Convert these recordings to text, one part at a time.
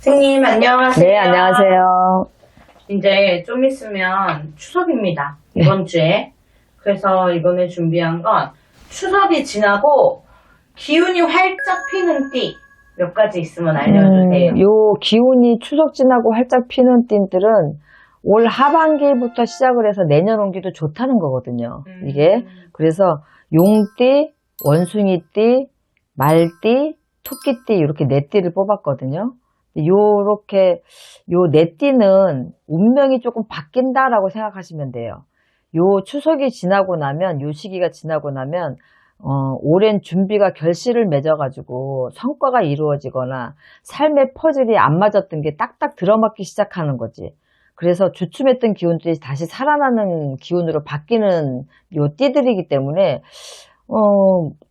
선생님, 안녕하세요. 네, 안녕하세요. 이제 좀 있으면 추석입니다. 이번 주에. 그래서 이번에 준비한 건 추석이 지나고 기운이 활짝 피는 띠 몇 가지 있으면 알려주세요. 요 기운이 추석 지나고 활짝 피는 띠들은 올 하반기부터 시작을 해서 내년 온기도 좋다는 거거든요. 이게. 그래서 용띠, 원숭이띠, 말띠, 토끼띠 이렇게 네 띠를 뽑았거든요. 요렇게 요 네 띠는 운명이 조금 바뀐다라고 생각하시면 돼요. 요 추석이 지나고 나면, 요 시기가 지나고 나면 오랜 준비가 결실을 맺어가지고 성과가 이루어지거나 삶의 퍼즐이 안 맞았던 게 딱딱 들어맞기 시작하는 거지. 그래서 주춤했던 기운들이 다시 살아나는 기운으로 바뀌는 요 띠들이기 때문에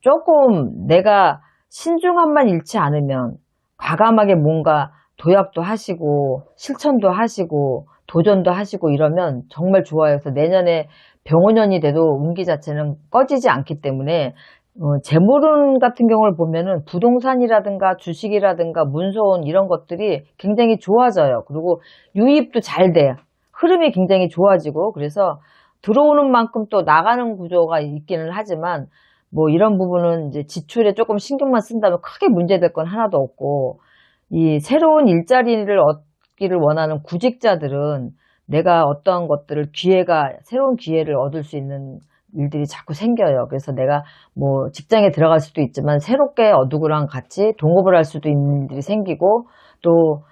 조금 내가 신중함만 잃지 않으면 과감하게 뭔가 도약도 하시고 실천도 하시고 도전도 하시고 이러면 정말 좋아요. 그래서 내년에 병원년이 돼도 운기 자체는 꺼지지 않기 때문에 재물운 같은 경우를 보면은 부동산이라든가 주식이라든가 문서운 이런 것들이 굉장히 좋아져요. 그리고 유입도 잘 돼요. 흐름이 굉장히 좋아지고 그래서 들어오는 만큼 또 나가는 구조가 있기는 하지만 뭐 이런 부분은 이제 지출에 조금 신경만 쓴다면 크게 문제될 건 하나도 없고 이 새로운 일자리를 얻기를 원하는 구직자들은 내가 어떠한 것들을 새로운 기회를 얻을 수 있는 일들이 자꾸 생겨요. 그래서 내가 뭐 직장에 들어갈 수도 있지만 새롭게 누구랑 같이 동업을 할 수도 있는 일들이 생기고 또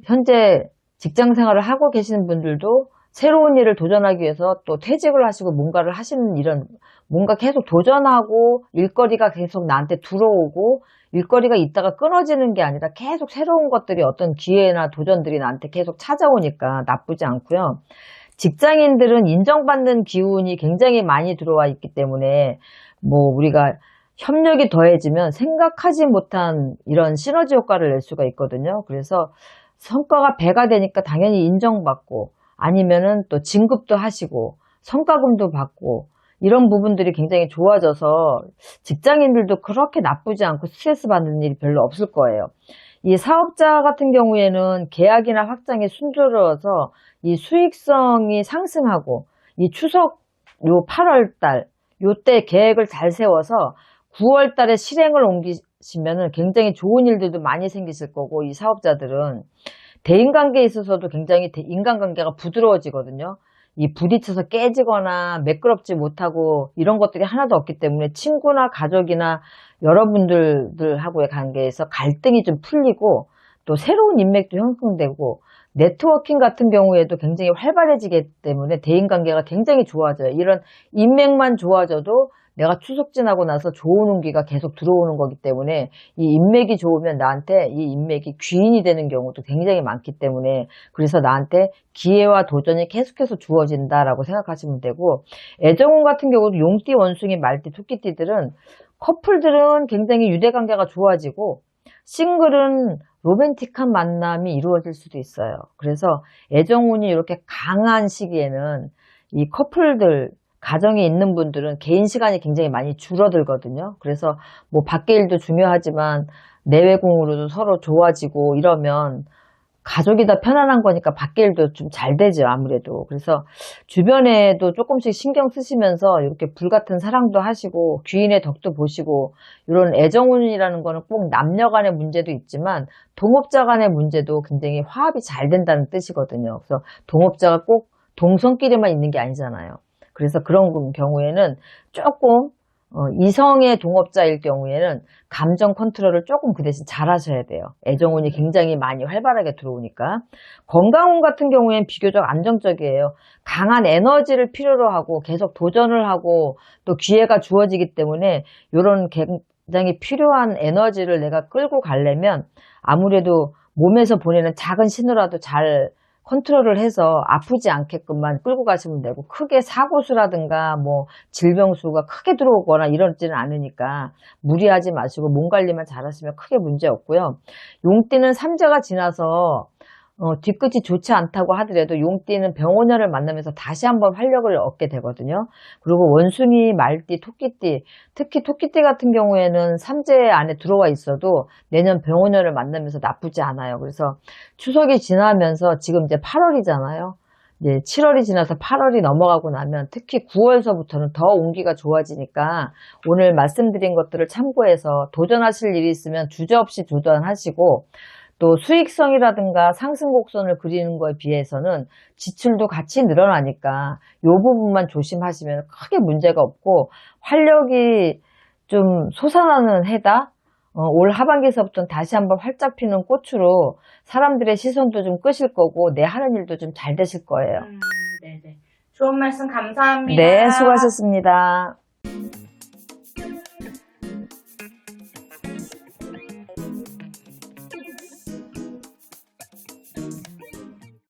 현재 직장 생활을 하고 계시는 분들도 새로운 일을 도전하기 위해서 또 퇴직을 하시고 뭔가를 하시는 이런 뭔가 계속 도전하고 일거리가 계속 나한테 들어오고 일거리가 있다가 끊어지는 게 아니라 계속 새로운 것들이 어떤 기회나 도전들이 나한테 계속 찾아오니까 나쁘지 않고요. 직장인들은 인정받는 기운이 굉장히 많이 들어와 있기 때문에 뭐 우리가 협력이 더해지면 생각하지 못한 이런 시너지 효과를 낼 수가 있거든요. 그래서 성과가 배가 되니까 당연히 인정받고 아니면은 또 진급도 하시고 성과금도 받고 이런 부분들이 굉장히 좋아져서 직장인들도 그렇게 나쁘지 않고 스트레스 받는 일이 별로 없을 거예요. 이 사업자 같은 경우에는 계약이나 확장이 순조로워서 이 수익성이 상승하고 이 추석 요 8월 달 요때 계획을 잘 세워서 9월 달에 실행을 옮기시면은 굉장히 좋은 일들도 많이 생기실 거고 이 사업자들은 대인관계에 있어서도 굉장히 인간관계가 부드러워지거든요. 이 부딪혀서 깨지거나 매끄럽지 못하고 이런 것들이 하나도 없기 때문에 친구나 가족이나 여러분들하고의 관계에서 갈등이 좀 풀리고 또 새로운 인맥도 형성되고 네트워킹 같은 경우에도 굉장히 활발해지기 때문에 대인관계가 굉장히 좋아져요. 이런 인맥만 좋아져도 내가 추석 지나고 나서 좋은 운기가 계속 들어오는 거기 때문에 이 인맥이 좋으면 나한테 이 인맥이 귀인이 되는 경우도 굉장히 많기 때문에 그래서 나한테 기회와 도전이 계속해서 주어진다라고 생각하시면 되고 애정운 같은 경우도 용띠, 원숭이, 말띠, 토끼띠들은 커플들은 굉장히 유대관계가 좋아지고 싱글은 로맨틱한 만남이 이루어질 수도 있어요. 그래서 애정운이 이렇게 강한 시기에는 이 커플들 가정에 있는 분들은 개인 시간이 굉장히 많이 줄어들거든요. 그래서 뭐 밖의 일도 중요하지만 내외공으로도 서로 좋아지고 이러면 가족이 다 편안한 거니까 밖의 일도 좀 잘 되죠, 아무래도. 그래서 주변에도 조금씩 신경 쓰시면서 이렇게 불같은 사랑도 하시고 귀인의 덕도 보시고 이런 애정운이라는 거는 꼭 남녀 간의 문제도 있지만 동업자 간의 문제도 굉장히 화합이 잘 된다는 뜻이거든요. 그래서 동업자가 꼭 동성끼리만 있는 게 아니잖아요. 그래서 그런 경우에는 조금 이성의 동업자일 경우에는 감정 컨트롤을 조금 그 대신 잘 하셔야 돼요. 애정운이 굉장히 많이 활발하게 들어오니까. 건강운 같은 경우에는 비교적 안정적이에요. 강한 에너지를 필요로 하고 계속 도전을 하고 또 기회가 주어지기 때문에 이런 굉장히 필요한 에너지를 내가 끌고 가려면 아무래도 몸에서 보내는 작은 신호라도 잘 컨트롤을 해서 아프지 않게끔만 끌고 가시면 되고 크게 사고수라든가 뭐 질병수가 크게 들어오거나 이러지는 않으니까 무리하지 마시고 몸 관리만 잘 하시면 크게 문제 없고요. 용띠는 삼재가 지나서 뒤끝이 좋지 않다고 하더라도 용띠는 병원연을 만나면서 다시 한번 활력을 얻게 되거든요. 그리고 원숭이, 말띠, 토끼띠, 특히 토끼띠 같은 경우에는 삼재 안에 들어와 있어도 내년 병원연을 만나면서 나쁘지 않아요. 그래서 추석이 지나면서 지금 이제 8월이잖아요. 이제 7월이 지나서 8월이 넘어가고 나면 특히 9월서부터는 더 운기가 좋아지니까 오늘 말씀드린 것들을 참고해서 도전하실 일이 있으면 주저없이 도전하시고, 또 수익성이라든가 상승 곡선을 그리는 거에 비해서는 지출도 같이 늘어나니까 이 부분만 조심하시면 크게 문제가 없고, 활력이 좀 솟아나는 해다. 올 하반기에서부터는 다시 한번 활짝 피는 꽃으로 사람들의 시선도 좀 끄실 거고 내 하는 일도 좀 잘 되실 거예요. 네네. 좋은 말씀 감사합니다. 네, 수고하셨습니다.